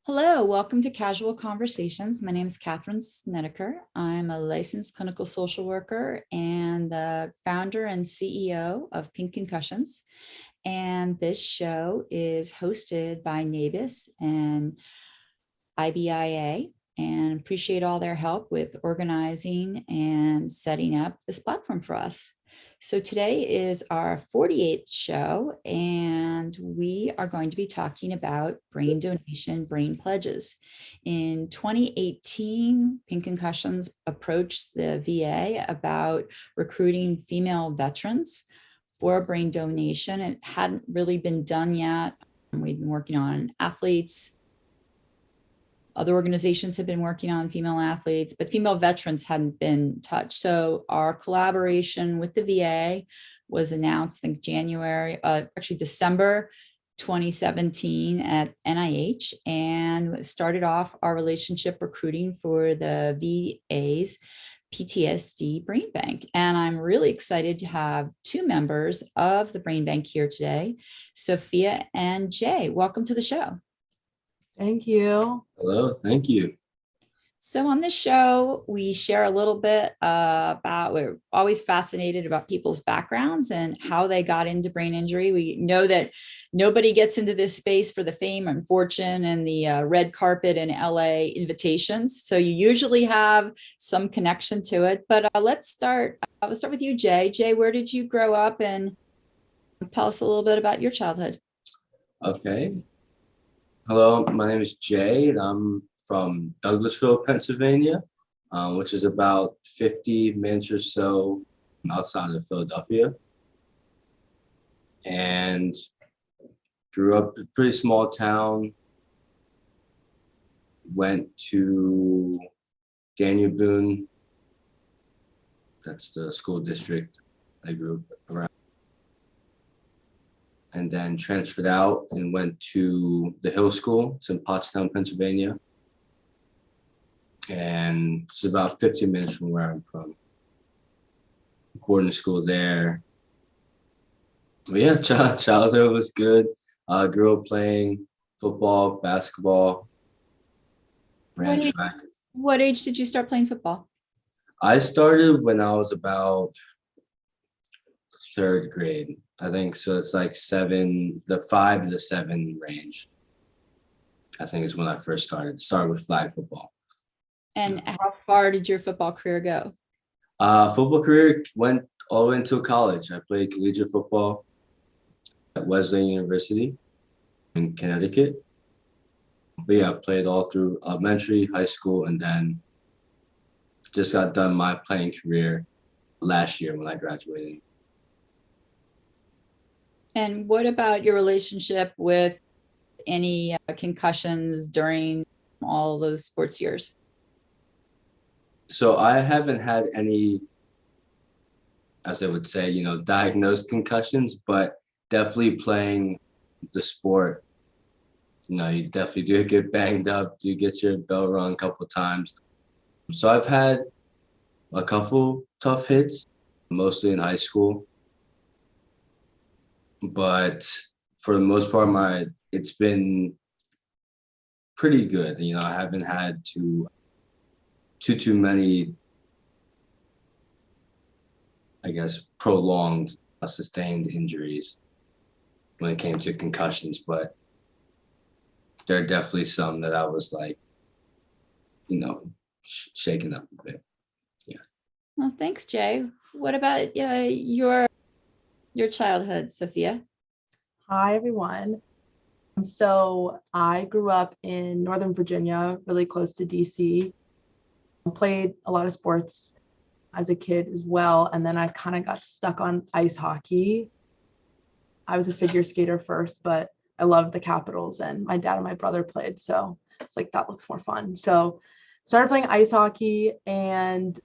Hello, welcome to Casual Conversations. My name is Katherine Snedaker. I'm a licensed clinical social worker and the founder and CEO of PINK Concussions. And this show is hosted by NABIS and IBIA, and appreciate all their help with organizing and setting up this platform for us. So today is our 48th show, and we are going to be talking about brain donation, brain pledges. In 2018, PINK Concussions approached the VA about recruiting female veterans for brain donation. It hadn't really been done yet. We'd been working on athletes. Other organizations have been working on female athletes, but female veterans hadn't been touched. So our collaboration with the VA was announced, I think December 2017 at NIH, and started off our relationship recruiting for the VA's PTSD Brain Bank. And I'm really excited to have two members of the Brain Bank here today, Sophia and Jay. Welcome to the show. Thank you. Hello, thank you. So on this show, we share a little bit we're always fascinated about people's backgrounds and how they got into brain injury. We know that nobody gets into this space for the fame and fortune and the red carpet and LA invitations. So you usually have some connection to it. But let's start. I'll start with you, Jay. Jay, where did you grow up? And tell us a little bit about your childhood. Okay. Hello, my name is Jay, and I'm from Douglasville, Pennsylvania, which is about 50 minutes or so outside of Philadelphia. And grew up in a pretty small town, went to Daniel Boone. That's the school district I grew up around. And then transferred out and went to the Hill School. It's in Pottstown, Pennsylvania. And it's about 15 minutes from where I'm from. Boarding school there. But yeah, childhood was good. Grew up playing football, basketball, ran track. What age did you start playing football? I started when I was about third grade, I think. So it's like the 5 to 7 range, I think, is when I first started with flag football. And how far did your football career go? Football career went all the way until college. I played collegiate football at Wesleyan University in Connecticut. But yeah, I played all through elementary, high school, and then just got done my playing career last year when I graduated. And what about your relationship with any concussions during all those sports years? So I haven't had any, as I would say, diagnosed concussions, but definitely playing the sport, you definitely do get banged up, do get your bell rung a couple of times. So I've had a couple tough hits, mostly in high school. But for the most part, it's been pretty good. I haven't had too many, I guess, prolonged, sustained injuries when it came to concussions. But there are definitely some that I was like, shaken up a bit. Yeah. Well, thanks, Jay. What about your childhood, Sophia? Hi, everyone. So I grew up in Northern Virginia, really close to DC. I played a lot of sports as a kid as well. And then I kind of got stuck on ice hockey. I was a figure skater first, but I loved the Capitals, and my dad and my brother played. So it's like, that looks more fun. So started playing ice hockey, and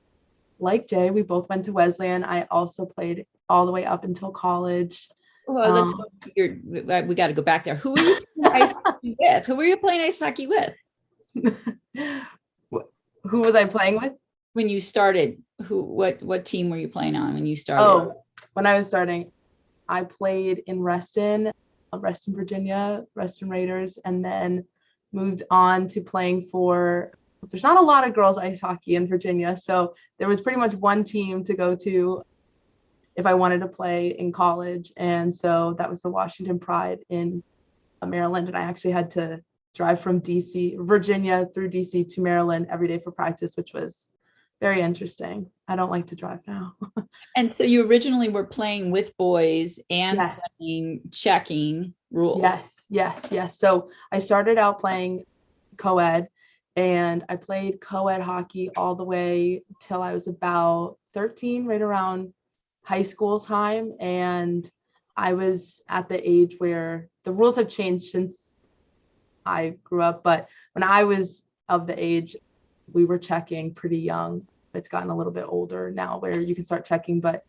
like Jay, we both went to Wesleyan. I also played all the way up until college. Well, we got to go back there. Who were you playing ice hockey with? Who were you playing ice hockey with? Who was I playing with? When you started, what team were you playing on when you started? Oh, when I was starting, I played in Reston, Virginia, Reston Raiders, and then moved on to playing for, there's not a lot of girls ice hockey in Virginia. So there was pretty much one team to go to if I wanted to play in college. And so that was the Washington Pride in Maryland. And I actually had to drive from Virginia through DC to Maryland every day for practice, which was very interesting. I don't like to drive now. And so you originally were playing with boys and Yes. playing checking rules. Yes. So I started out playing co-ed, and I played co-ed hockey all the way till I was about 13, right around high school time. And I was at the age where the rules have changed since I grew up. But when I was of the age, we were checking pretty young. It's gotten a little bit older now where you can start checking. But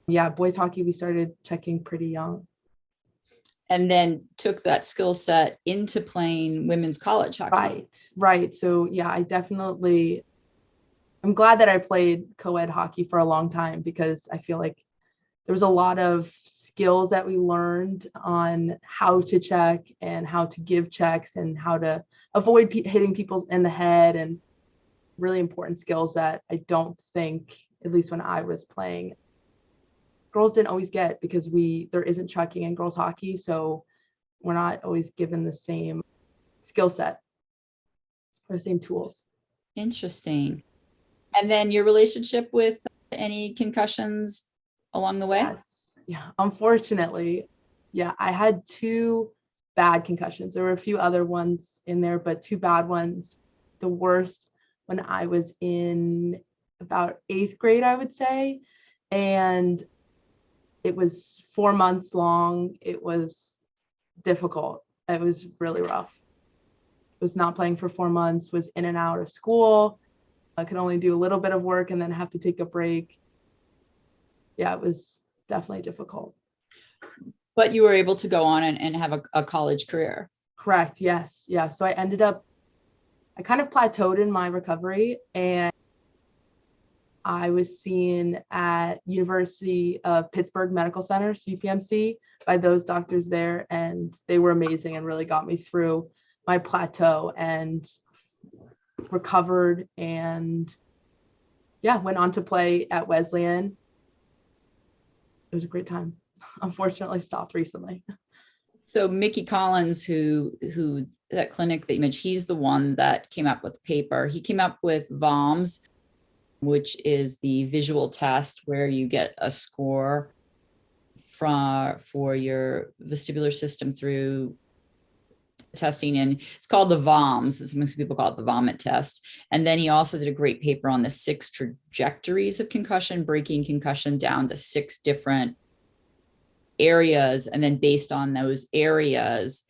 yeah, boys hockey, we started checking pretty young. And then took that skill set into playing women's college hockey. Right. So yeah, I'm glad that I played co-ed hockey for a long time, because I feel like there was a lot of skills that we learned on how to check and how to give checks and how to avoid hitting people in the head, and really important skills that I don't think, at least when I was playing, girls didn't always get, because there isn't checking in girls hockey. So we're not always given the same skill set or the same tools. Interesting. And then your relationship with any concussions along the way? Yes. Yeah. Unfortunately, yeah, I had 2 bad concussions. There were a few other ones in there, but 2 bad ones. The worst when I was in about 8th grade, I would say. And it was 4 months long. It was difficult. It was really rough. Was not playing for 4 months, was in and out of school. I could only do a little bit of work and then have to take a break. Yeah, it was definitely difficult. But you were able to go on and have a college career. Correct. Yes. Yeah. So I kind of plateaued in my recovery, and I was seen at University of Pittsburgh Medical Center, UPMC, by those doctors there, and they were amazing and really got me through my plateau and recovered, and yeah, went on to play at Wesleyan. It was a great time. Unfortunately, stopped recently. So Mickey Collins, who that clinic that you mentioned, he's the one that came up with the paper. He came up with VOMS, which is the visual test where you get a score for your vestibular system through testing, and it's called the VOMS. Some people call it the vomit test. And then he also did a great paper on the 6 trajectories of concussion, breaking concussion down to 6 different areas. And then based on those areas,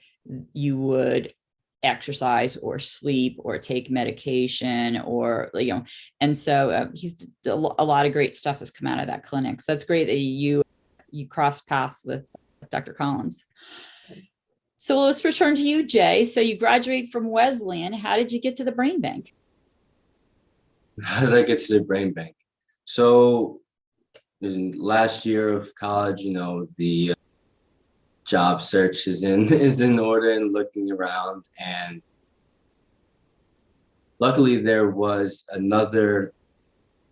you would exercise or sleep or take medication, or and so he's a lot of great stuff has come out of that clinic. So that's great that you crossed paths with Dr. Collins. So let's return to you, Jay. So you graduated from Wesleyan. How did you get to the brain bank? How did I get to the brain bank? So in last year of college, the job search is in order and looking around, and luckily there was another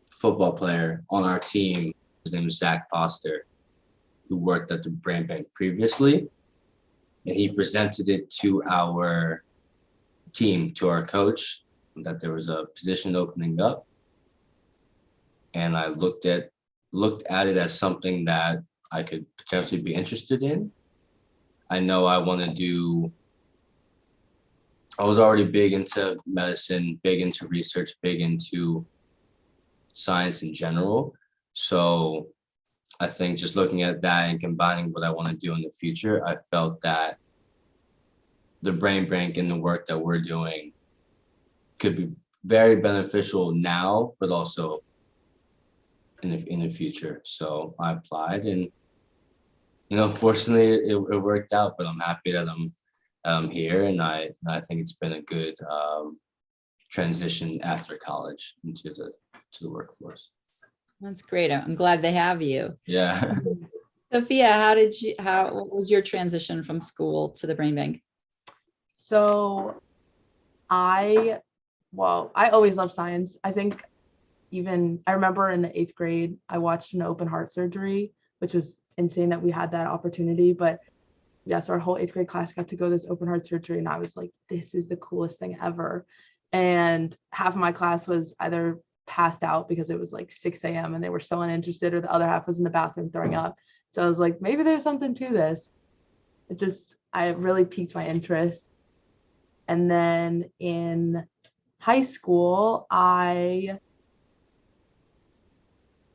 football player on our team. His name is Zach Foster, who worked at the brain bank previously, and he presented it to our team, to our coach, that there was a position opening up, and I looked at it as something that I could potentially be interested in. I know I was already big into medicine, big into research, big into science in general. So I think just looking at that and combining what I want to do in the future, I felt that the brain bank and the work that we're doing could be very beneficial now, but also in the future. So I applied, and fortunately it worked out, but I'm happy that I'm here, and I think it's been a good transition after college into the workforce. That's great. I'm glad they have you. Yeah. Sophia, what was your transition from school to the brain bank? So I always love science. I think I remember in the 8th grade, I watched an open heart surgery, which was insane that we had that opportunity. But yes, our whole 8th grade class got to go to this open heart surgery. And I was like, this is the coolest thing ever. And half of my class was either passed out because it was like 6 a.m. and they were so uninterested, or the other half was in the bathroom throwing up. So I was like, maybe there's something to this. I really piqued my interest. And then in high school,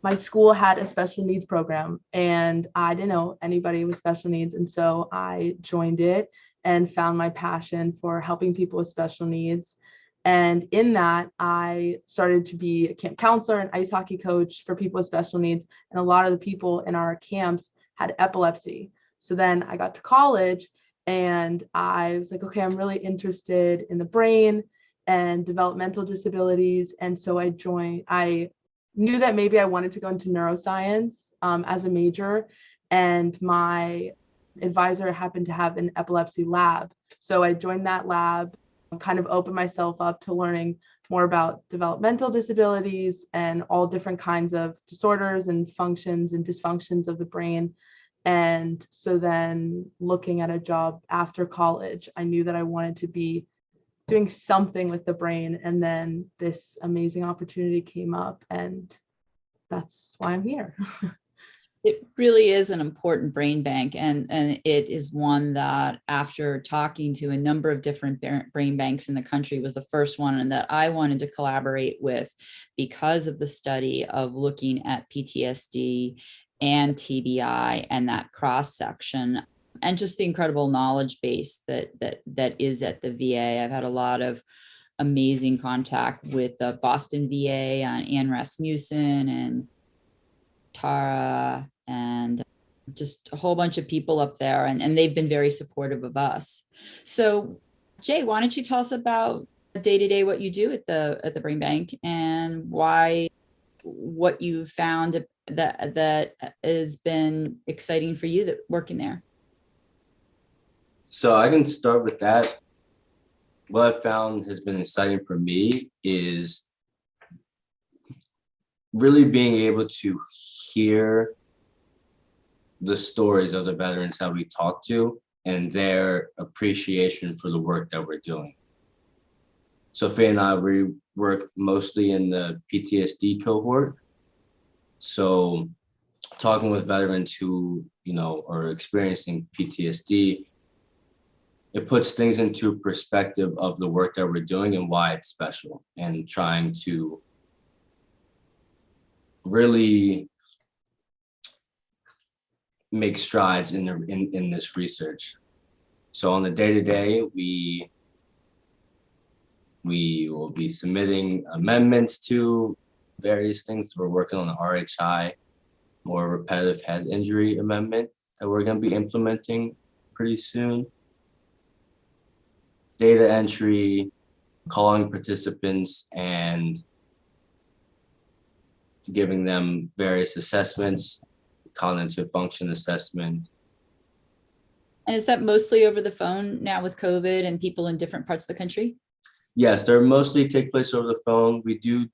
my school had a special needs program, and I didn't know anybody with special needs. And so I joined it and found my passion for helping people with special needs. And in that, I started to be a camp counselor and ice hockey coach for people with special needs. And a lot of the people in our camps had epilepsy. So then I got to college and I was like, okay, I'm really interested in the brain and developmental disabilities. And so I knew that maybe I wanted to go into neuroscience as a major, and my advisor happened to have an epilepsy lab. So I joined that lab, kind of opened myself up to learning more about developmental disabilities and all different kinds of disorders and functions and dysfunctions of the brain. And so then looking at a job after college, I knew that I wanted to be doing something with the brain. And then this amazing opportunity came up, and that's why I'm here. It really is an important brain bank, and it is one that, after talking to a number of different brain banks in the country, was the first one that I wanted to collaborate with because of the study of looking at PTSD and TBI and that cross section, and just the incredible knowledge base that is at the VA. I've had a lot of amazing contact with the Boston VA on Ann Rasmussen and Tara, and just a whole bunch of people up there, and they've been very supportive of us. So Jay, why don't you tell us about day-to-day what you do at the brain bank, and what you found that has been exciting for you, that working there. So I can start with that. What I found has been exciting for me is really being able to hear the stories of the veterans that we talk to and their appreciation for the work that we're doing. Sophia and I, we work mostly in the PTSD cohort. So talking with veterans who, are experiencing PTSD, it puts things into perspective of the work that we're doing and why it's special, and trying to really make strides in this research. So on the day-to-day, we will be submitting amendments to various things. We're working on the RHI, more repetitive head injury amendment, that we're going to be implementing pretty soon. Data entry, calling participants and giving them various assessments, cognitive function assessment. And is that mostly over the phone now with COVID and people in different parts of the country? Yes, they're mostly take place over the phone. We do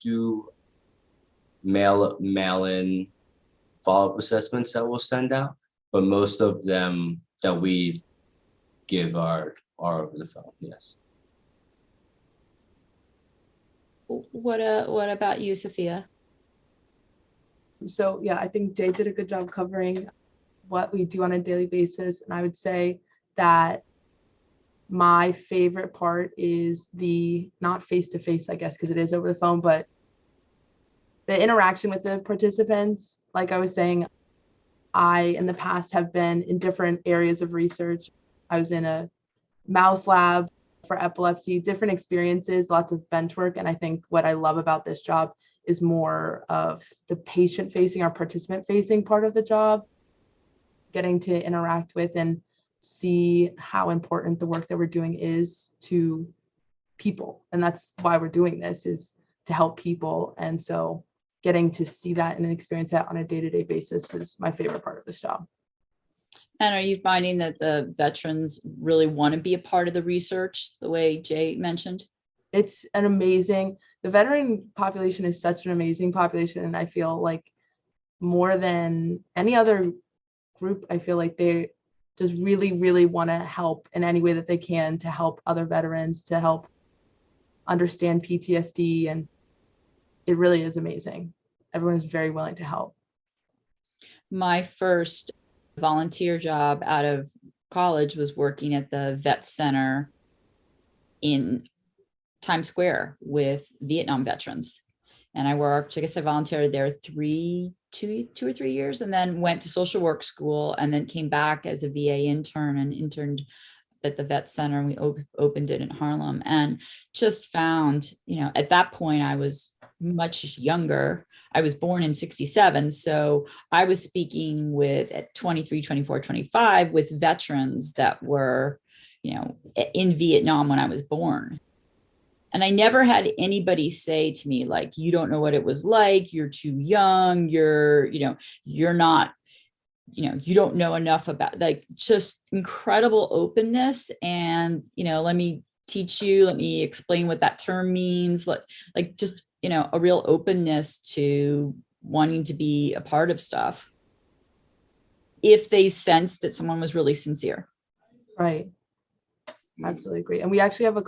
mail-in follow-up assessments that we'll send out, but most of them that we give are over the phone. Yes. What about you, Sophia? So yeah, I think Jay did a good job covering what we do on a daily basis. And I would say that my favorite part is the not face-to-face, I guess, because it is over the phone, but the interaction with the participants. Like I was saying, I in the past have been in different areas of research. I was in a mouse lab for epilepsy, different experiences, lots of bench work. And I think what I love about this job is more of the patient-facing or participant-facing part of the job, getting to interact with and see how important the work that we're doing is to people. And that's why we're doing this, is to help people. And so getting to see that and experience that on a day-to-day basis is my favorite part of this job. And are you finding that the veterans really want to be a part of the research the way Jay mentioned? it's the veteran population is such an amazing population. And I feel like more than any other group, I feel like they just really, really want to help in any way that they can to help other veterans, to help understand PTSD. And it really is amazing. Everyone is very willing to help. My first volunteer job out of college was working at the vet center in Times Square with Vietnam veterans. And I worked, I guess I volunteered there 2 or 3 years, and then went to social work school, and then came back as a VA intern and interned at the vet center. And we opened it in Harlem, and just found, at that point I was much younger. I was born in 67. So I was speaking with, at 23, 24, 25, with veterans that were, in Vietnam when I was born. And I never had anybody say to me, like, you don't know what it was like, you're too young, you're not, you don't know enough about, like, just incredible openness. And, let me teach you, let me explain what that term means. Like just, a real openness to wanting to be a part of stuff, if they sensed that someone was really sincere. Right. Absolutely agree. And we actually have a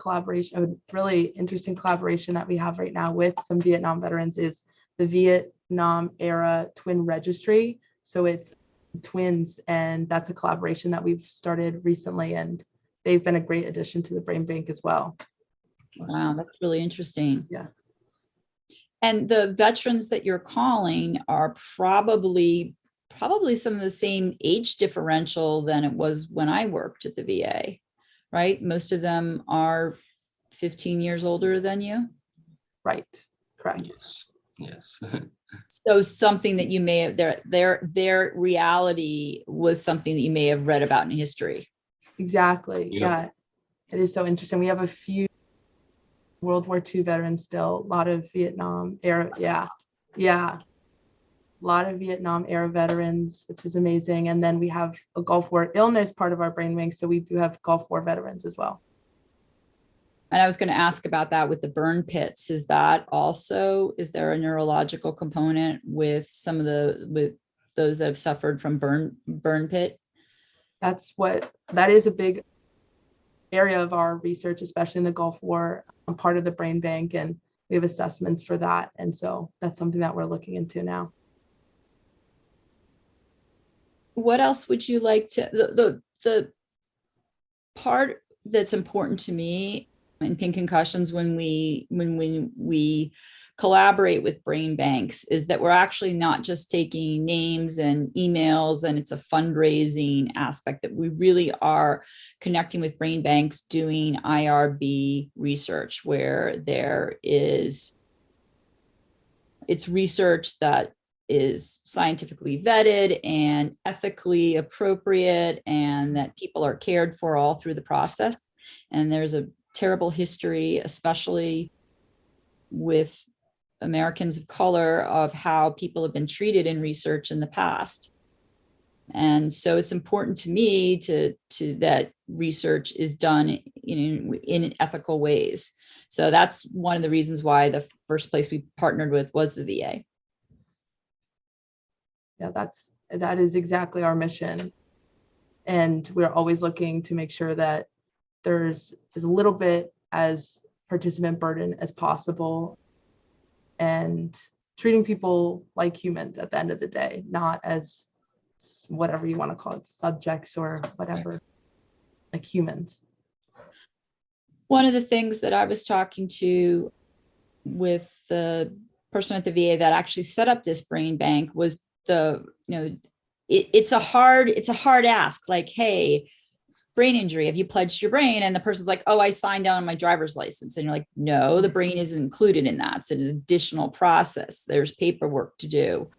really interesting collaboration that we have right now with some Vietnam veterans, is the Vietnam era twin registry. So it's twins, and that's a collaboration that we've started recently, and they've been a great addition to the brain bank as well. Wow, that's really interesting. Yeah. And the veterans that you're calling are probably some of the same age differential than it was when I worked at the VA, right? Most of them are 15 years older than you. Right. Correct. Yes. So something that you may have, their reality was something that you may have read about in history. Exactly. Yep. Yeah. It is so interesting. We have a few World War II veterans still, a lot of Vietnam era. Yeah. A lot of Vietnam era veterans, which is amazing. And then we have a Gulf War illness part of our brain bank. So we do have Gulf War veterans as well. And I was going to ask about that with the burn pits. Is there a neurological component with with those that have suffered from burn pit? That is a big area of our research, especially in the Gulf War. I'm part of the brain bank, and we have assessments for that. And so that's something that we're looking into now. What else would you like to, the part that's important to me in PINK Concussions when we collaborate with brain banks is that we're actually not just taking names and emails and it's a fundraising aspect, that we really are connecting with brain banks, doing IRB research where it's research that is scientifically vetted and ethically appropriate, and that people are cared for all through the process. And there's a terrible history, especially with Americans of color, of how people have been treated in research in the past. And so it's important to me to that research is done in ethical ways. So that's one of the reasons why the first place we partnered with was the VA. Yeah, that is exactly our mission. And we're always looking to make sure that there's as little bit as participant burden as possible, and treating people like humans at the end of the day, not as whatever you want to call it, subjects or whatever, like humans. One of the things that I was talking to with the person at the VA that actually set up this brain bank was it's a hard ask, like, hey, brain injury, have you pledged your brain? And the person's like, oh, I signed down on my driver's license. And you're like, no, the brain isn't included in that. It's an additional process. There's paperwork to do.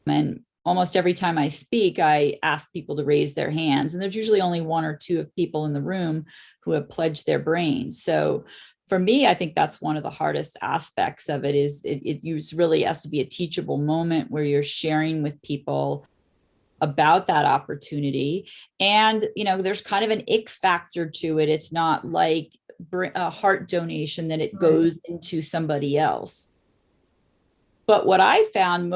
And almost every time I speak, I ask people to raise their hands. And there's usually only one or two of people in the room who have pledged their brains. So for me, I think that's one of the hardest aspects of it, is it really has to be a teachable moment where you're sharing with people about that opportunity. And, there's kind of an ick factor to it. It's not like a heart donation that it goes into somebody else. But what I found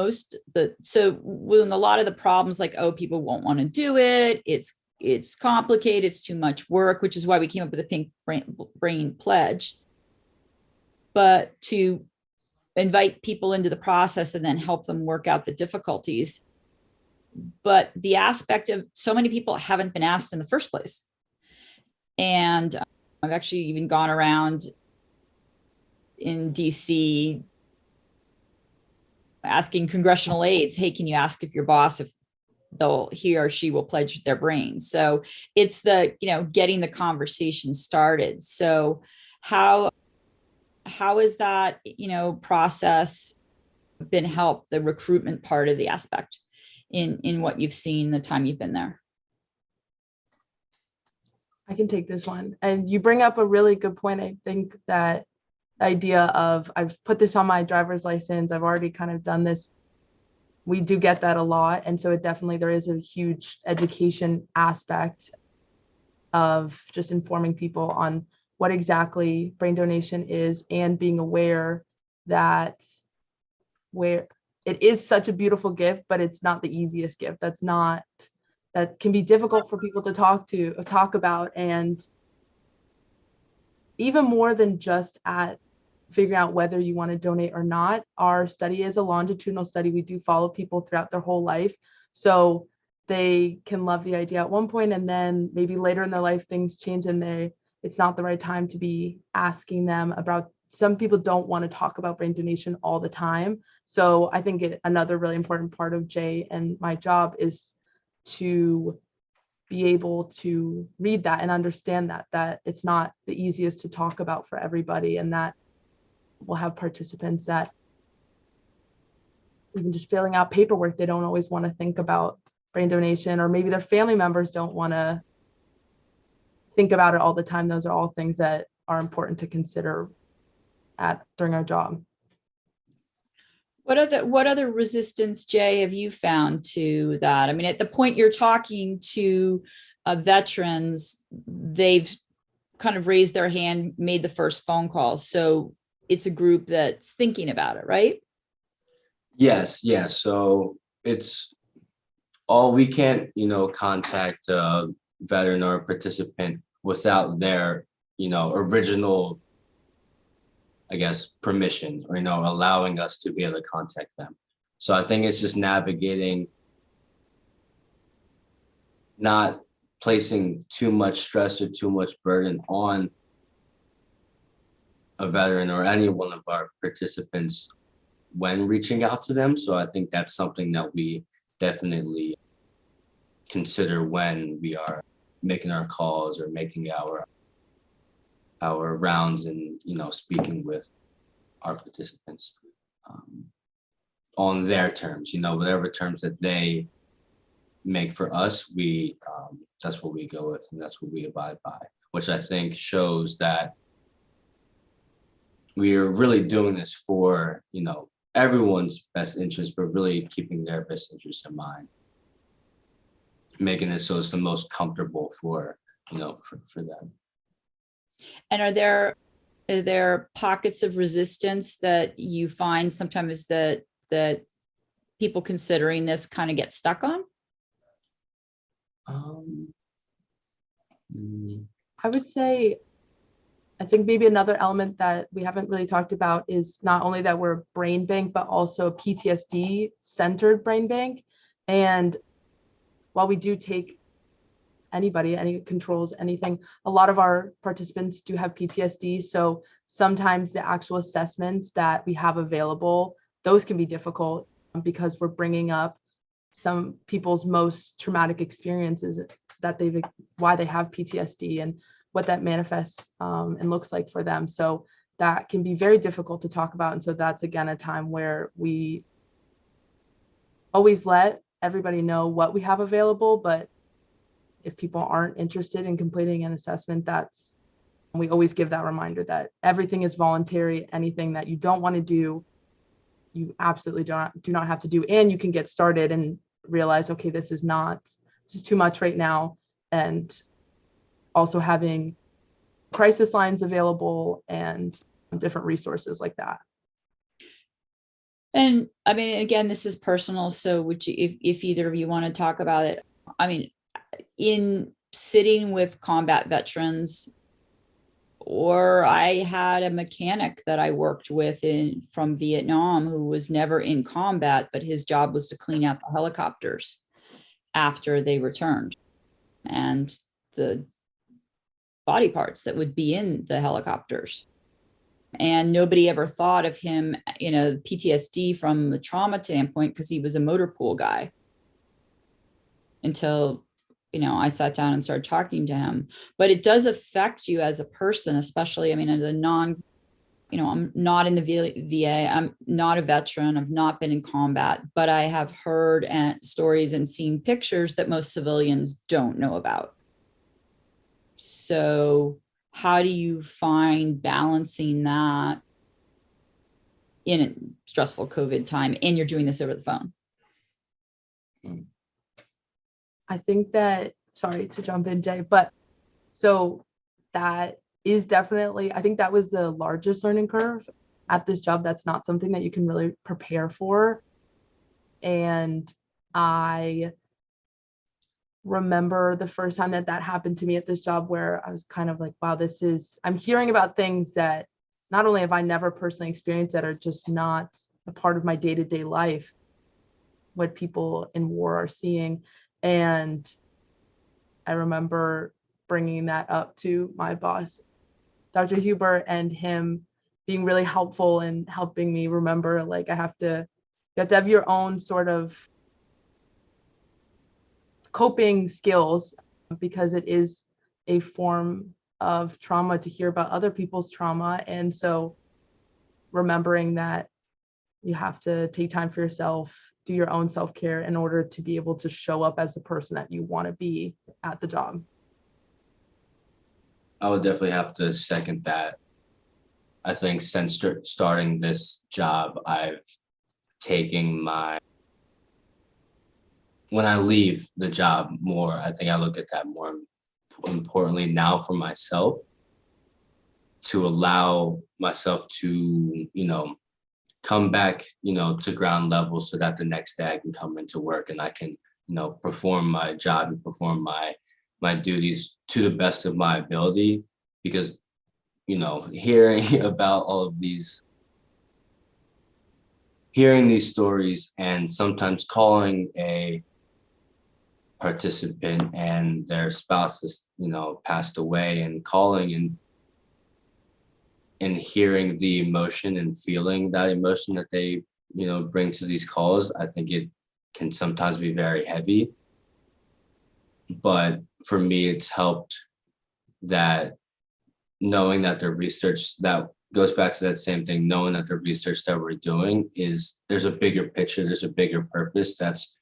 so when a lot of the problems, like, oh, people won't want to do it, it's complicated, it's too much work, which is why we came up with the Pink Brain Pledge. But to invite people into the process and then help them work out the difficulties. But the aspect of so many people haven't been asked in the first place. And I've actually even gone around in DC asking congressional aides, hey, can you ask if your boss, if he or she will pledge their brains? So it's the, getting the conversation started. So how is that, process been helped, the recruitment part of the aspect in what you've seen the time you've been there? I can take this one. And you bring up a really good point. I think that the idea of, I've put this on my driver's license, I've already kind of done this. We do get that a lot. And so there is a huge education aspect of just informing people on what exactly brain donation is, and being aware that where it is such a beautiful gift, but it's not the easiest gift. That can be difficult for people to talk about. And even more than just at figuring out whether you want to donate or not, our study is a longitudinal study. We do follow people throughout their whole life. So they can love the idea at one point, and then maybe later in their life, things change and it's not the right time to be asking them about. Some people don't want to talk about brain donation all the time. So I think another really important part of Jay and my job is to be able to read that and understand that it's not the easiest to talk about for everybody, and that we'll have participants that even just filling out paperwork, they don't always want to think about brain donation, or maybe their family members don't want to think about it all the time. Those are all things that are important to consider during our job. What other resistance, Jay, have you found to that? I mean, at the point you're talking to veterans, they've kind of raised their hand, made the first phone call. So it's a group that's thinking about it, right? Yes. So it's all, we can't, contact a veteran or a participant without their, original, I guess, permission, or, allowing us to be able to contact them. So I think it's just navigating, not placing too much stress or too much burden on a veteran or any one of our participants when reaching out to them. So I think that's something that we definitely consider when we are making our calls or making our rounds and, speaking with our participants on their terms, whatever terms that they make for us, that's what we go with, and that's what we abide by, which I think shows that we are really doing this for, everyone's best interest, but really keeping their best interest in mind, making it so it's the most comfortable for them. And are there pockets of resistance that you find sometimes that people considering this kind of get stuck on? I would say, I think maybe another element that we haven't really talked about is not only that we're a brain bank, but also a PTSD centered brain bank. And while we do take anybody, any controls, anything, a lot of our participants do have PTSD. So sometimes the actual assessments that we have available, those can be difficult because we're bringing up some people's most traumatic experiences why they have PTSD and what that manifests and looks like for them. So that can be very difficult to talk about. And so that's, again, a time where we always let everybody know what we have available. But if people aren't interested in completing an assessment, we always give that reminder that everything is voluntary. Anything that you don't want to do, you absolutely do not have to do. And you can get started. And realize, okay, this is too much right now. And also having crisis lines available and different resources like that. And I mean, again, this is personal. So would you, if either of you want to talk about it, I mean, in sitting with combat veterans, or I had a mechanic that I worked with from Vietnam who was never in combat, but his job was to clean out the helicopters after they returned, and the body parts that would be in the helicopters. And nobody ever thought of him, PTSD from the trauma standpoint, because he was a motor pool guy, until I sat down and started talking to him. But it does affect you as a person, especially, I mean, as a I'm not in the VA, I'm not a veteran, I've not been in combat, but I have heard stories and seen pictures that most civilians don't know about. So how do you find balancing that in a stressful COVID time, and you're doing this over the phone? I think that, sorry to jump in, Jay, but so that is definitely, I think that was the largest learning curve at this job. That's not something that you can really prepare for. And I remember the first time that happened to me at this job, where I was kind of like, wow, I'm hearing about things that not only have I never personally experienced, that are just not a part of my day-to-day life, what people in war are seeing. And I remember bringing that up to my boss, Dr. Huber, and him being really helpful in helping me remember, like, you have to have your own sort of coping skills, because it is a form of trauma to hear about other people's trauma. And so remembering that you have to take time for yourself, do your own self-care in order to be able to show up as the person that you want to be at the job. I would definitely have to second that. I think since starting this job, I've taken when I leave the job more, I think I look at that more importantly now for myself, to allow myself to, come back, to ground level, so that the next day I can come into work and I can, perform my job and perform my duties to the best of my ability. Because, hearing about all of hearing these stories, and sometimes calling a participant and their spouse has, passed away, and calling and hearing the emotion and feeling that emotion that they, bring to these calls, I think it can sometimes be very heavy. But for me, it's helped that knowing that the research that goes back to that same thing, knowing that the research that we're doing there's a bigger picture, there's a bigger purpose that's,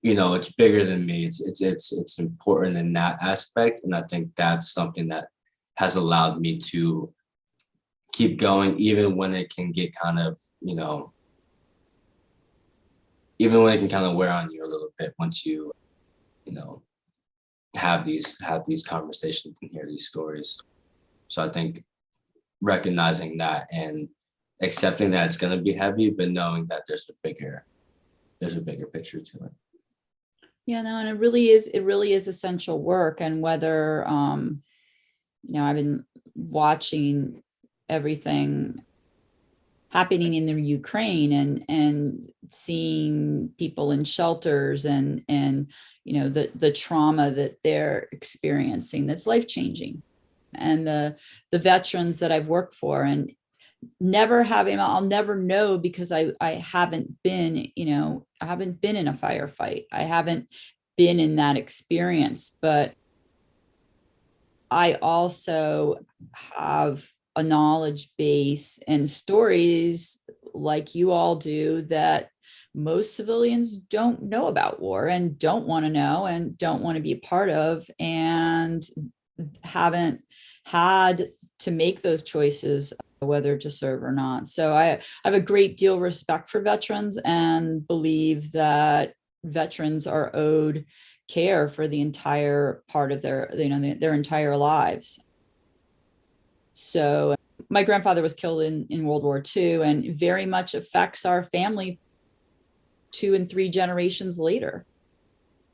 it's bigger than me. It's important in that aspect. And I think that's something that has allowed me to keep going, even when it can get kind of, even when it can kind of wear on you a little bit, once you, have these conversations and hear these stories. So I think recognizing that and accepting that it's going to be heavy, but knowing that there's a bigger picture to it. Yeah, no, and it really is essential work. And whether, I've been watching everything happening in the Ukraine, and seeing people in shelters, and the trauma that they're experiencing, that's life-changing. And the veterans that I've worked for, and I'll never know, because I haven't been, I haven't been in a firefight. I haven't been in that experience, but I also have a knowledge base and stories like you all do, that most civilians don't know about war, and don't want to know, and don't want to be a part of, and haven't had to make those choices whether to serve or not. So I have a great deal of respect for veterans and believe that veterans are owed care for the entire part of their, their entire lives. So my grandfather was killed in World War II, and very much affects our family 2 and 3 generations later.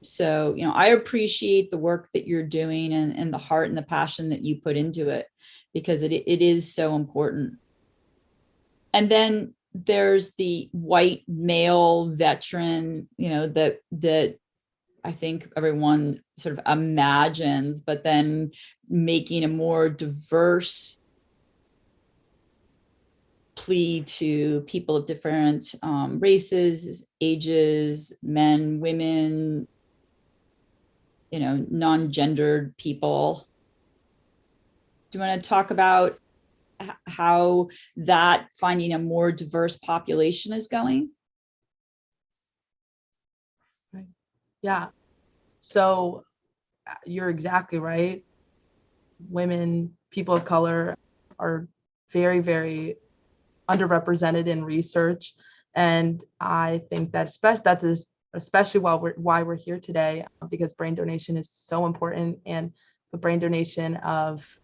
So, I appreciate the work that you're doing and the heart and the passion that you put into it, because it is so important. And then there's the white male veteran, that I think everyone sort of imagines, but then making a more diverse plea to people of different races, ages, men, women, non-gendered people. Do you want to talk about how that finding a more diverse population is going? Yeah. So you're exactly right. Women, people of color are very, very underrepresented in research. And I think that especially why we're here today, because brain donation is so important, and the brain donation of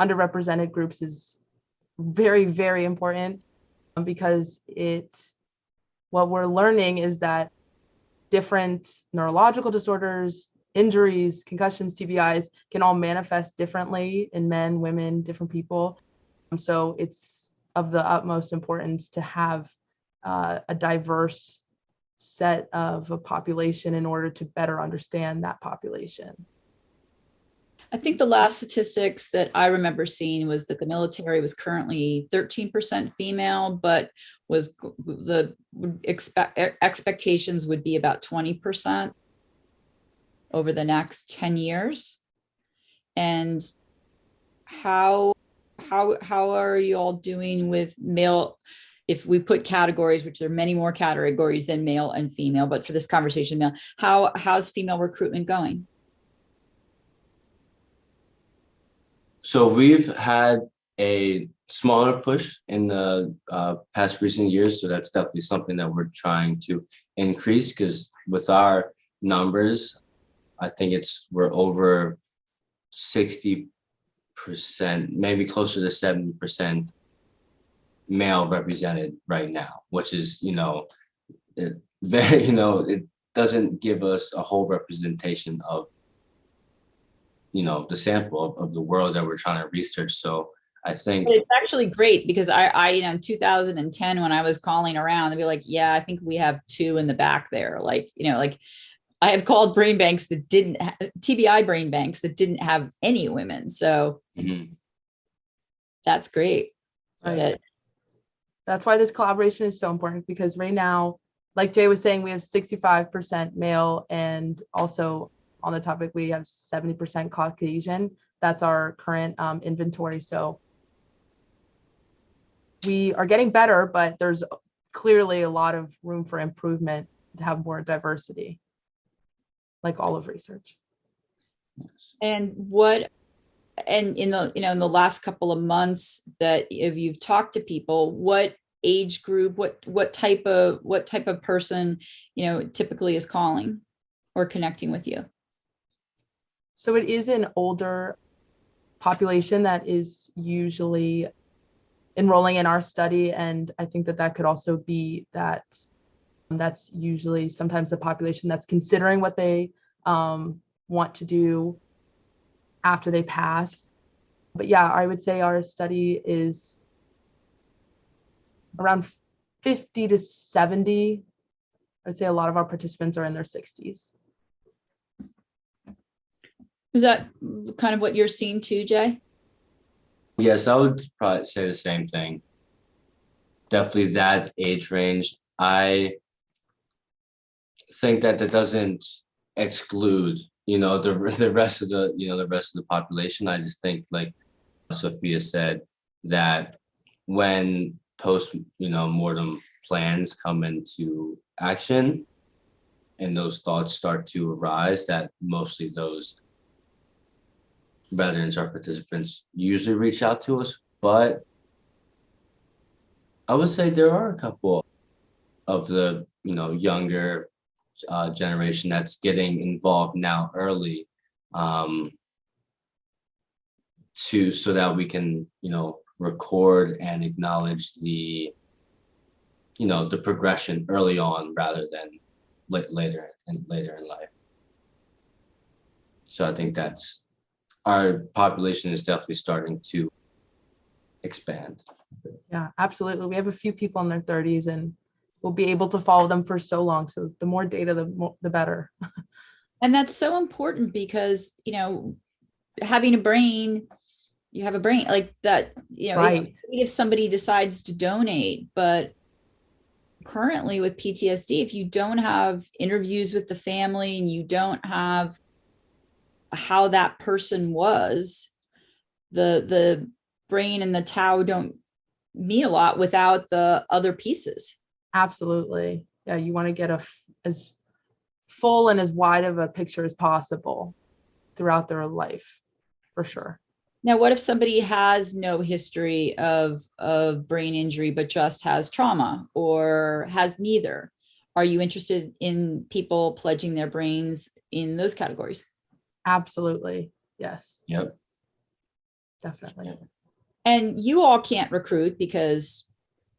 underrepresented groups is very, very important, because what we're learning is that different neurological disorders, injuries, concussions, TBIs can all manifest differently in men, women, different people. So it's of the utmost importance to have a diverse set of a population in order to better understand that population. I think the last statistics that I remember seeing was that the military was currently 13% female, but expectations would be about 20% over the next 10 years. And how are you all doing with male? If we put categories, which there are many more categories than male and female, but for this conversation, male, how's female recruitment going? So we've had a smaller push in the past recent years. So that's definitely something that we're trying to increase, because with our numbers, I think we're over 60%, maybe closer to 70% male represented right now, which is, it doesn't give us a whole representation of, the sample of the world that we're trying to research. So I think it's actually great, because I in 2010, when I was calling around, they'd be like, yeah, I think we have 2 in the back there. Like I have called brain banks that didn't TBI brain banks that didn't have any women. So that's great. Right. That's why this collaboration is so important, because right now, like Jay was saying, we have 65% male, and also on the topic, we have 70% Caucasian. That's our current inventory. So we are getting better, but there's clearly a lot of room for improvement to have more diversity, like all of research. And in the last couple of months that if you've talked to people, what age group, what type of person, typically is calling or connecting with you? So it is an older population that is usually enrolling in our study. And I think that could also be that's usually sometimes the population that's considering what they want to do after they pass. But yeah, I would say our study is around 50 to 70. I'd say a lot of our participants are in their 60s. Is that kind of what you're seeing too, Jay? Yes, I would probably say the same thing. Definitely that age range. I think that doesn't exclude, the rest of the population. I just think, like Sophia said, that when mortem plans come into action and those thoughts start to arise, that mostly those veterans or participants usually reach out to us. But I would say there are a couple of the, younger generation that's getting involved now early, um, so that we can, record and acknowledge the progression early on rather than later in life. So I think that's our population is definitely starting to expand. Yeah, absolutely. We have a few people in their 30s and we'll be able to follow them for so long. So the more data, the better. And that's so important because, having a brain, you have a brain like that, it's Right. great if somebody decides to donate, but currently with PTSD, if you don't have interviews with the family and you don't have how that person was, the brain and the tau don't mean a lot without the other pieces. Absolutely. Yeah, you want to get as full and as wide of a picture as possible throughout their life, for sure. Now, what if somebody has no history of brain injury, but just has trauma or has neither? Are you interested in people pledging their brains in those categories? Absolutely. Yes. Yep. Definitely. Yep. And you all can't recruit because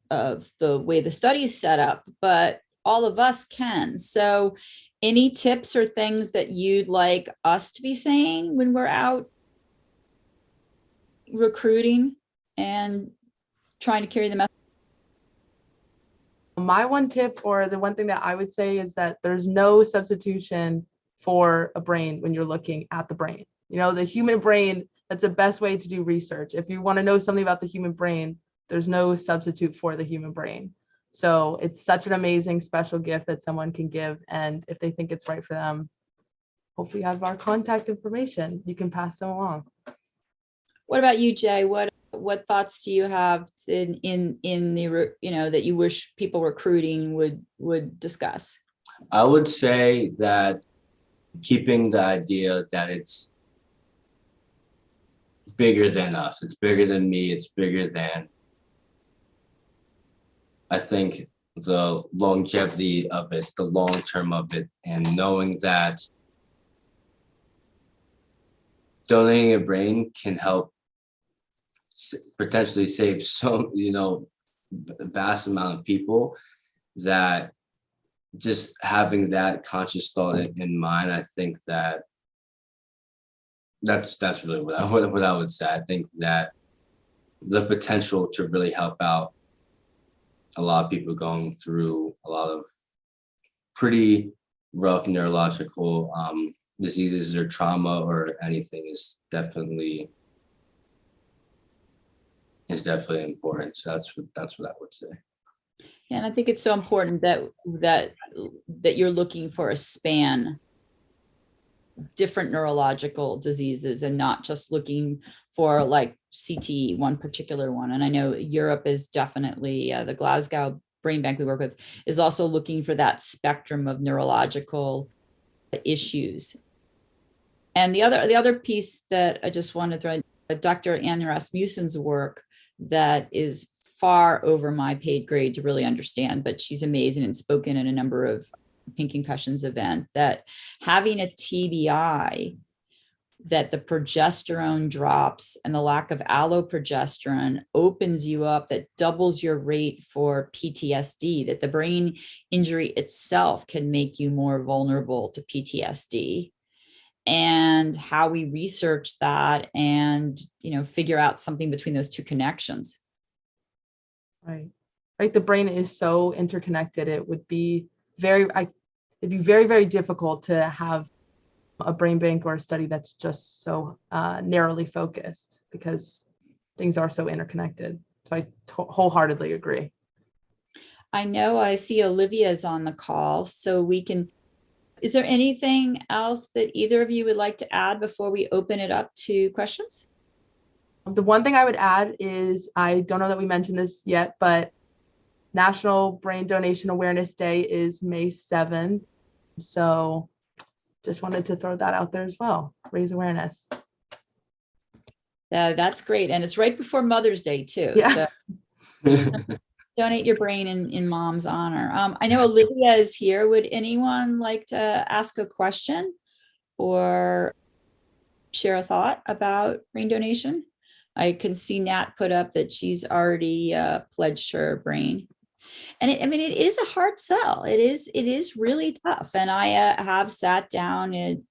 of the way the study's set up, but all of us can. So any tips or things that you'd like us to be saying when we're out recruiting and trying to carry the message? My one tip, or the one thing that I would say, is that there's no substitution for a brain when you're looking at the brain. The human brain, that's the best way to do research. If you want to know something about the human brain, there's no substitute for the human brain. So it's such an amazing special gift that someone can give. And if they think it's right for them, hopefully you have our contact information. You can pass them along. What about you, Jay? What thoughts do you have in the, that you wish people recruiting would discuss? I would say that keeping the idea that it's bigger than us, it's bigger than me, it's bigger than, I think, the longevity of it, the long term of it, and knowing that donating a brain can help potentially save some, vast amount of people, that just having that conscious thought in mind, I think that's really what I would say. I think that the potential to really help out a lot of people going through a lot of pretty rough neurological diseases or trauma or anything is definitely important. So that's what I would say. Yeah, and I think it's so important that you're looking for a span, different neurological diseases, and not just looking for like CTE, one particular one. And I know Europe is definitely, the Glasgow Brain Bank we work with is also looking for that spectrum of neurological issues. And the other piece that I just want to throw in, Dr. Anne Rasmussen's work that is far over my paid grade to really understand, but she's amazing and spoken in a number of PINK Concussions event, that having a TBI, that the progesterone drops and the lack of alloprogesterone opens you up, that doubles your rate for PTSD, that the brain injury itself can make you more vulnerable to PTSD, and how we research that and, figure out something between those two connections. Right. The brain is so interconnected. It would be it'd be very, very difficult to have a brain bank or a study that's just so narrowly focused, because things are so interconnected. So I wholeheartedly agree. I know I see Olivia's on the call, so is there anything else that either of you would like to add before we open it up to questions? The one thing I would add is, I don't know that we mentioned this yet, but National Brain Donation Awareness Day is May 7th. So just wanted to throw that out there as well. Raise awareness. That's great. And it's right before Mother's Day too. Yeah. So donate your brain in mom's honor. I know Olivia is here. Would anyone like to ask a question or share a thought about brain donation? I can see Nat put up that she's already pledged her brain. And I mean, it is a hard sell. It is really tough. And I have sat down in,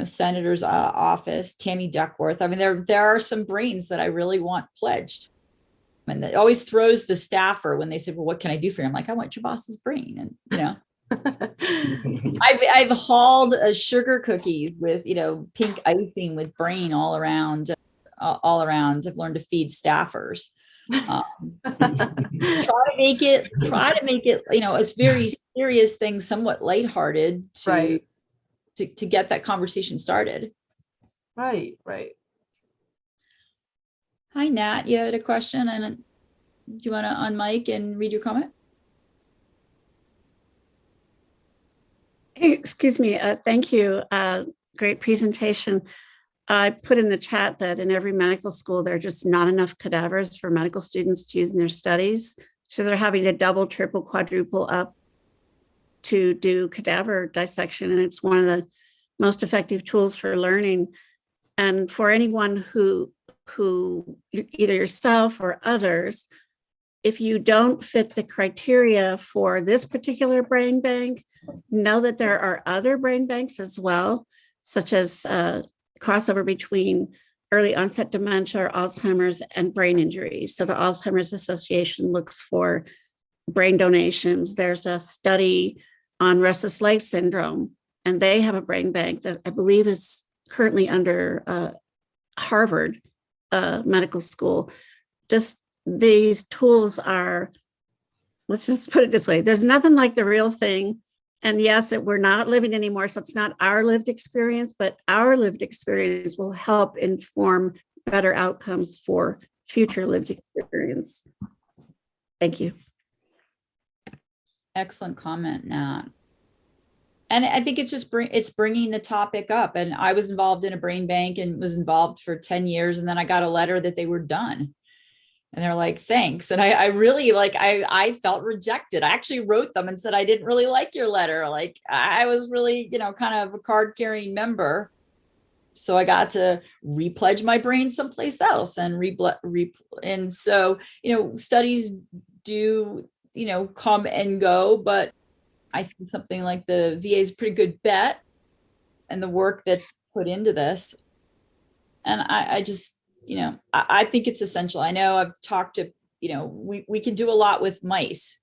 senator's office, Tammy Duckworth. I mean, there are some brains that I really want pledged. And it always throws the staffer when they say, well, what can I do for you? I'm like, I want your boss's brain. And, I've hauled sugar cookies with, pink icing with brain all around. I've learned to feed staffers. Try to make it, it's very serious thing, somewhat lighthearted to get that conversation started. Right. Hi, Nat, you had a question, and do you want to unmic and read your comment? Hey, excuse me. Thank you. Great presentation. I put in the chat that in every medical school, there are just not enough cadavers for medical students to use in their studies. So they're having to double, triple, quadruple up to do cadaver dissection. And it's one of the most effective tools for learning. And for anyone who either yourself or others, if you don't fit the criteria for this particular brain bank, know that there are other brain banks as well, such as crossover between early onset dementia or Alzheimer's and brain injuries. So the Alzheimer's Association looks for brain donations. There's a study on restless leg syndrome, and they have a brain bank that I believe is currently under Harvard Medical School. Just these tools are, let's just put it this way, there's nothing like the real thing. And yes, we're not living anymore, so it's not our lived experience, but our lived experience will help inform better outcomes for future lived experience. Thank you. Excellent comment, Nat. And I think it's just it's bringing the topic up. And I was involved in a brain bank and was involved for 10 years. And then I got a letter that they were done. And they're like, thanks. And I really I felt rejected. I actually wrote them and said, I didn't really like your letter. Like I was really, kind of a card carrying member. So I got to repledge my brain someplace else and and so, studies do, come and go, but I think something like the VA is a pretty good bet, and the work that's put into this. And I just, I think it's essential. I know I've talked to, we can do a lot with mice,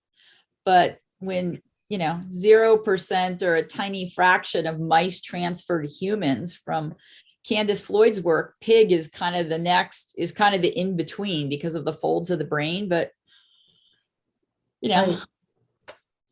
but when, 0% or a tiny fraction of mice transfer to humans from Candace Floyd's work, pig is kind of the in between because of the folds of the brain. But, Right.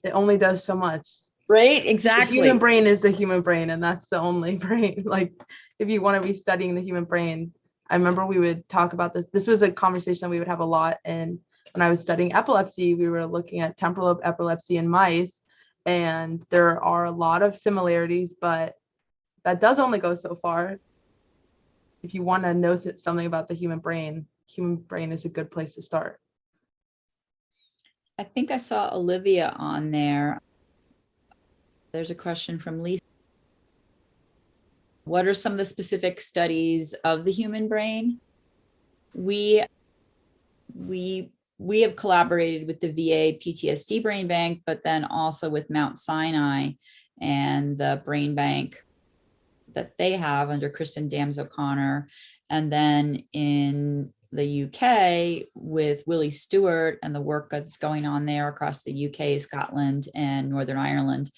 It only does so much. Right, exactly. The human brain is the human brain, and that's the only brain. Like, if you want to be studying the human brain, I remember we would talk about this. This was a conversation we would have a lot. And when I was studying epilepsy, we were looking at temporal lobe epilepsy in mice, and there are a lot of similarities, but that does only go so far. If you want to know something about the human brain is a good place to start. I think I saw Olivia on there. There's a question from Lisa. What are some of the specific studies of the human brain? We have collaborated with the VA PTSD Brain Bank, but then also with Mount Sinai and the brain bank that they have under Kristen Dams-O'Connor. And then in the UK with Willie Stewart and the work that's going on there across the UK, Scotland, and Northern Ireland,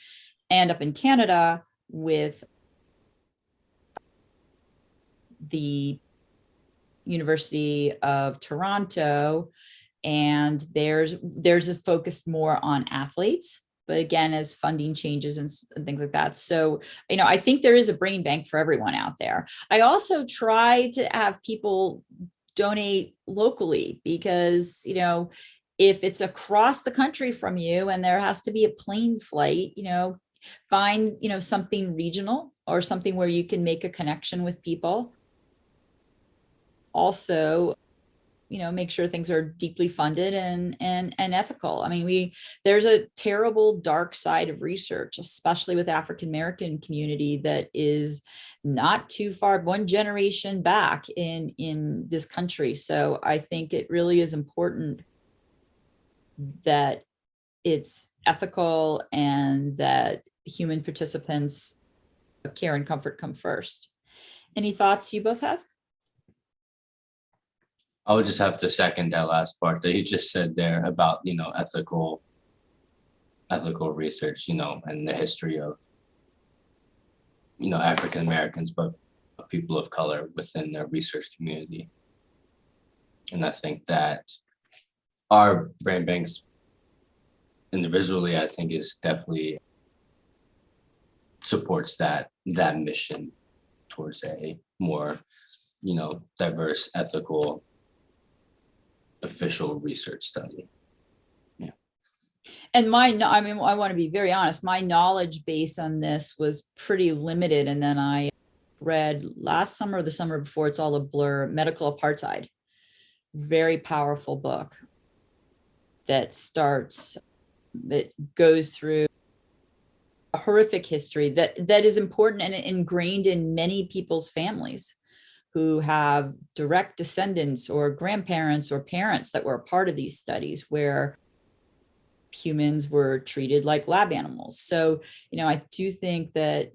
and up in Canada with the University of Toronto. And there's a focus more on athletes, but again, as funding changes and things like that. So, I think there is a brain bank for everyone out there. I also try to have people donate locally because, if it's across the country from you and there has to be a plane flight, find, something regional or something where you can make a connection with people. Also, make sure things are deeply funded and ethical. I mean, there's a terrible dark side of research, especially with African American community, that is not too far, one generation back in this country. So I think it really is important that it's ethical and that human participants' care and comfort come first. Any thoughts you both have? I would just have to second that last part that you just said there about, ethical research, and the history of, African Americans, but people of color within their research community. And I think that our brain banks individually, I think, is definitely supports that mission towards a more, diverse, ethical, official research study. Yeah. And I want to be very honest, my knowledge base on this was pretty limited. And then I read last summer or the summer before, it's all a blur, Medical Apartheid. Very powerful book that goes through a horrific history that is important and ingrained in many people's families who have direct descendants or grandparents or parents that were a part of these studies where humans were treated like lab animals. So, I do think that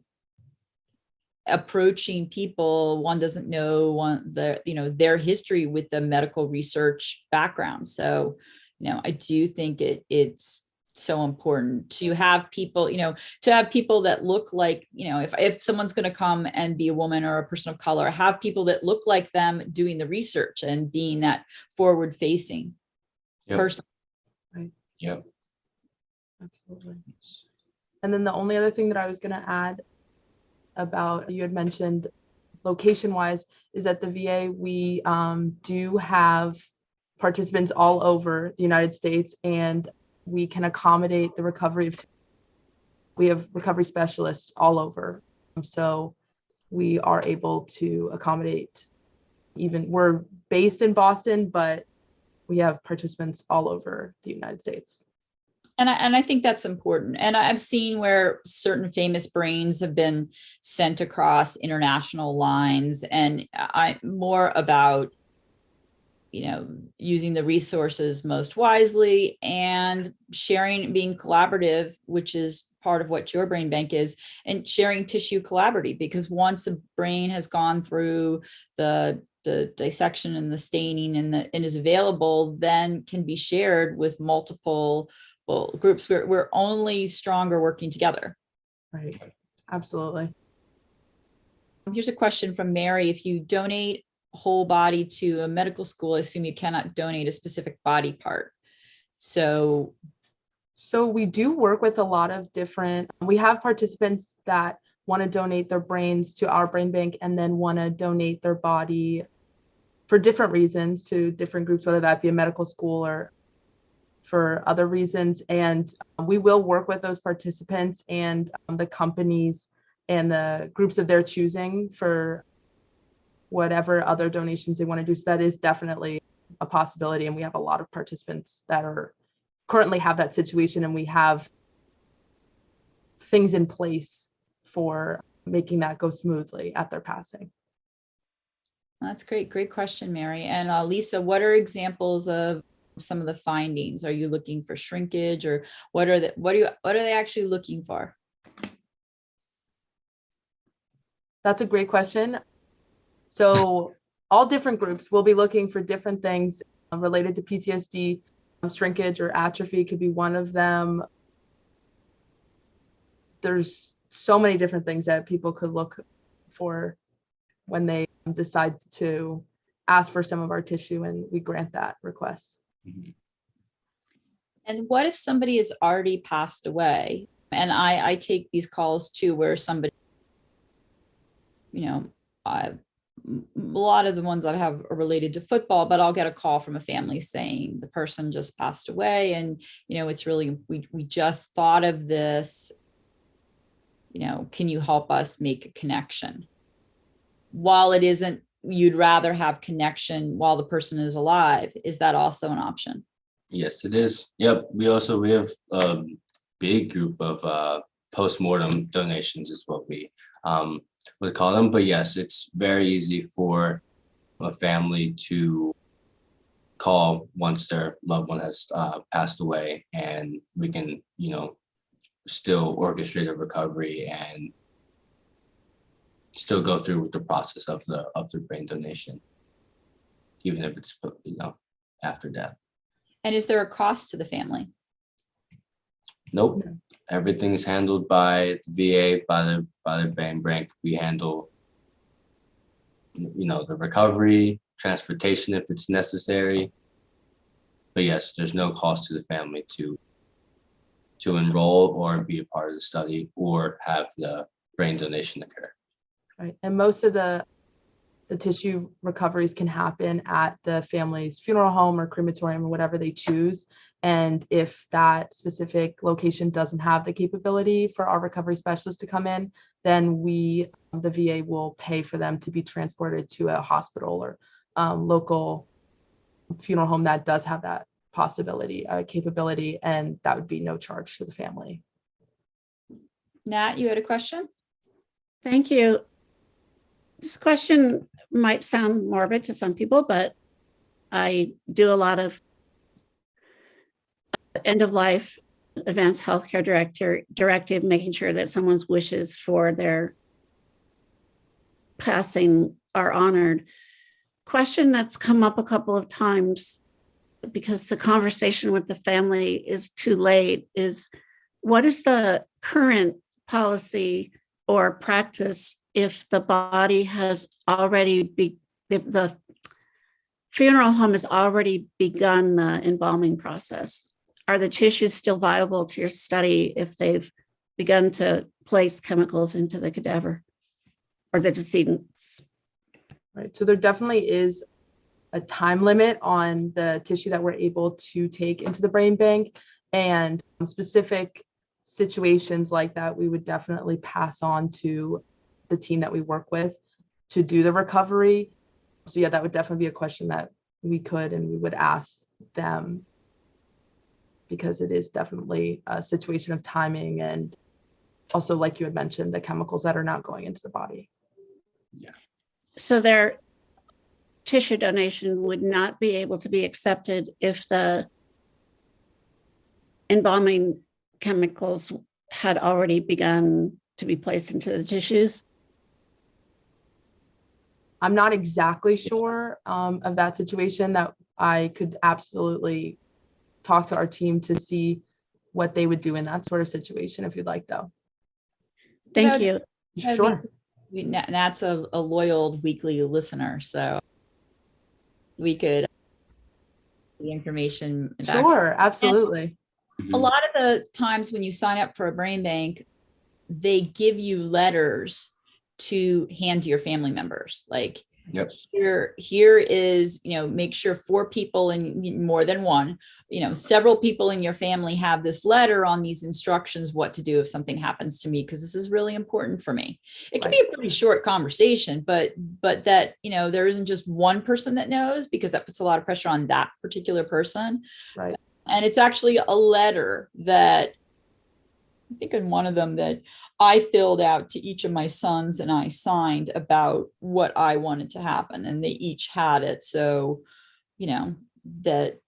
approaching people, one doesn't know their history with the medical research background. So, I do think it's so important to have people, that look like, if someone's going to come and be a woman or a person of color, have people that look like them doing the research and being that forward facing person. Right. Yep. Absolutely. And then the only other thing that I was going to add about, you had mentioned location wise, is that the VA, we do have participants all over the United States, and we can accommodate the recovery. We have recovery specialists all over. So we are able to accommodate, we're based in Boston, but we have participants all over the United States. And I think that's important. And I've seen where certain famous brains have been sent across international lines, and I'm more about, using the resources most wisely and sharing, being collaborative, which is part of what your brain bank is, and sharing tissue collaboratively, because once a brain has gone through the dissection and the staining and is available, then can be shared with multiple groups. We're only stronger working together. Right. Absolutely. Here's a question from Mary. If you donate whole body to a medical school, I assume you cannot donate a specific body part. So we do work with a lot of we have participants that want to donate their brains to our brain bank and then want to donate their body for different reasons to different groups, whether that be a medical school or for other reasons. And we will work with those participants and the companies and the groups of their choosing for whatever other donations they want to do. So that is definitely a possibility. And we have a lot of participants that currently have that situation, and we have things in place for making that go smoothly at their passing. that's great. Great question, Mary. And Lisa, what are examples of some of the findings? Are you looking for shrinkage, or what are they actually looking for? That's a great question. So all different groups will be looking for different things related to PTSD. Shrinkage or atrophy could be one of them. There's so many different things that people could look for when they decide to ask for some of our tissue, and we grant that request. And what if somebody has already passed away? And I take these calls too, where somebody, a lot of the ones I have are related to football, but I'll get a call from a family saying the person just passed away, and it's really, we just thought of this, can you help us make a connection? While it isn't you'd rather have connection while the person is alive. Is that also an option? Yes, it is. Yep. We have a big group of postmortem donations is what we would call them. But yes, it's very easy for a family to call once their loved one has passed away, and we can, still orchestrate a recovery and still go through with the process of the brain donation, even if it's after death. And is there a cost to the family? Nope. Everything's handled by the VA, by the brain bank. We handle, the recovery, transportation if it's necessary. But yes, there's no cost to the family to enroll or be a part of the study or have the brain donation occur. Right. And most of the tissue recoveries can happen at the family's funeral home or crematorium or whatever they choose. And if that specific location doesn't have the capability for our recovery specialist to come in, then the VA will pay for them to be transported to a hospital or local funeral home that does have that capability, and that would be no charge to the family. Nat, you had a question? Thank you. This question might sound morbid to some people, but I do a lot of end of life advanced healthcare directive, making sure that someone's wishes for their passing are honored. Question that's come up a couple of times because the conversation with the family is too late is, what is the current policy or practice if the body has already if the funeral home has already begun the embalming process? Are the tissues still viable to your study if they've begun to place chemicals into the cadaver or the decedents? Right. So there definitely is a time limit on the tissue that we're able to take into the brain bank, and specific situations like that, we would definitely pass on to the team that we work with to do the recovery. So yeah, that would definitely be a question that we would ask them, because it is definitely a situation of timing, and also, like you had mentioned, the chemicals that are not going into the body. Yeah. So their tissue donation would not be able to be accepted if the embalming chemicals had already begun to be placed into the tissues? I'm not exactly sure of that situation. That I could absolutely talk to our team to see what they would do in that sort of situation if you'd like, though. Thank you. Sure. Nat's a loyal weekly listener, so we could the information back. Sure, absolutely. A lot of the times when you sign up for a brain bank, they give you letters to hand to your family members. Like, Yep. Here is, make sure 4 people and more than one, several people in your family have this letter on these instructions, what to do if something happens to me, because this is really important for me. It can be a pretty short conversation, but that, there isn't just one person that knows, because that puts a lot of pressure on that particular person. Right. And it's actually a letter that I think in one of them that I filled out to each of my sons and I signed about what I wanted to happen, and they each had it. So, that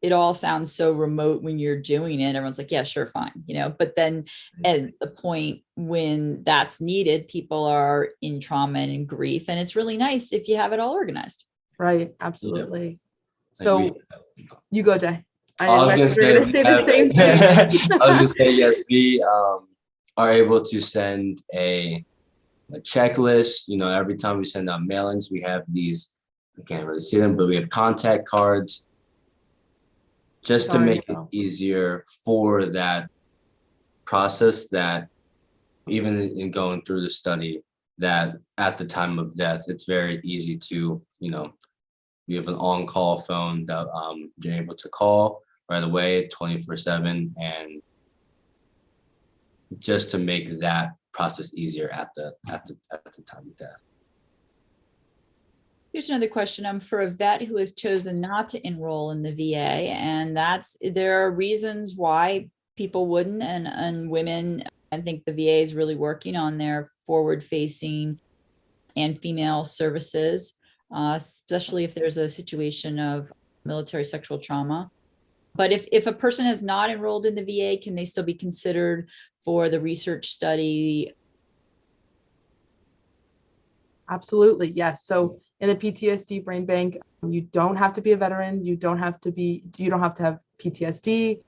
it all sounds so remote when you're doing it. Everyone's like, yeah, sure, fine. But then at the point when that's needed, people are in trauma and in grief. And it's really nice if you have it all organized. Right. Absolutely. Yeah. So you go, Jay. I was going to say the same thing. I was going to say, yes, we are able to send a checklist. Every time we send out mailings, we have these, I can't really see them, but we have contact cards just to make it easier for that process, that even in going through the study, that at the time of death, it's very easy to, we have an on-call phone that you're able to call right away 24/7, and just to make that process easier at the time of death. Here's another question. For a vet who has chosen not to enroll in the VA, and there are reasons why people wouldn't, and women, I think the VA is really working on their forward-facing and female services, especially if there's a situation of military sexual trauma. But if a person has not enrolled in the VA, can they still be considered for the research study? Absolutely, yes. So in the PTSD Brain Bank, you don't have to be a veteran. You don't have to have PTSD.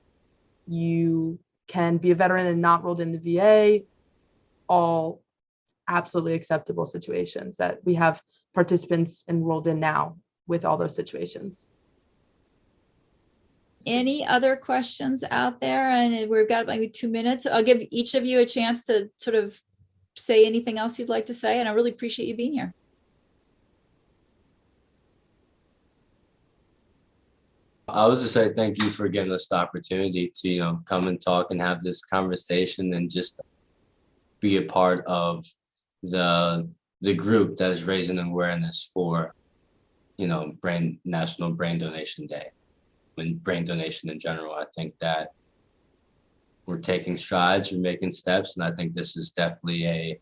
You can be a veteran and not enrolled in the VA. All absolutely acceptable situations that we have participants enrolled in now with all those situations. Any other questions out there? And we've got maybe 2 minutes. I'll give each of you a chance to sort of say anything else you'd like to say. And I really appreciate you being here. I was just say thank you for giving us the opportunity to, come and talk and have this conversation and just be a part of the group that is raising awareness for, National Brain Donation Day and brain donation in general. I think that we're taking strides, we're making steps, and I think this is definitely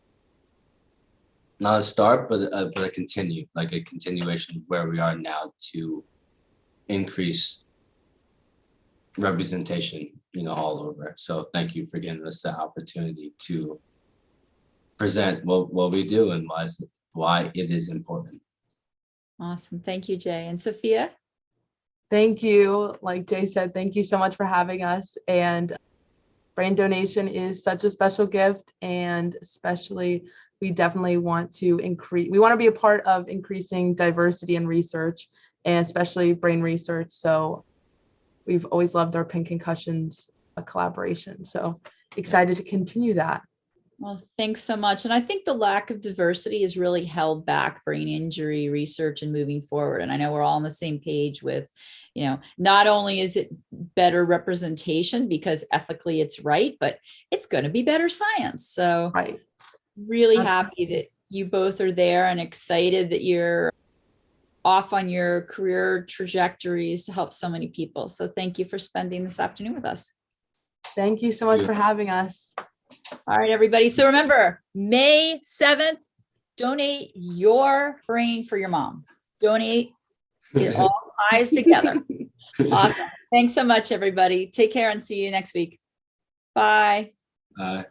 not a start, but a continuation of where we are now to increase representation, all over. So thank you for giving us the opportunity to present what we do and why it is important. Awesome. Thank you, Jay. And Sophia? Thank you. Like Jay said, thank you so much for having us. And brain donation is such a special gift, and especially we definitely want to be a part of increasing diversity in research, and especially brain research. So we've always loved our PINK Concussions collaboration. So excited to continue that. Well, thanks so much. And I think the lack of diversity has really held back brain injury research and moving forward. And I know we're all on the same page with, not only is it better representation because ethically it's right, but it's going to be better science. So Right. Really happy that you both are there and excited that you're off on your career trajectories to help so many people. So thank you for spending this afternoon with us. Thank you so much for having us. All right, everybody. So remember, May 7th, donate your brain for your mom. Donate. It all ties together. Awesome. Thanks so much, everybody. Take care and see you next week. Bye. Bye.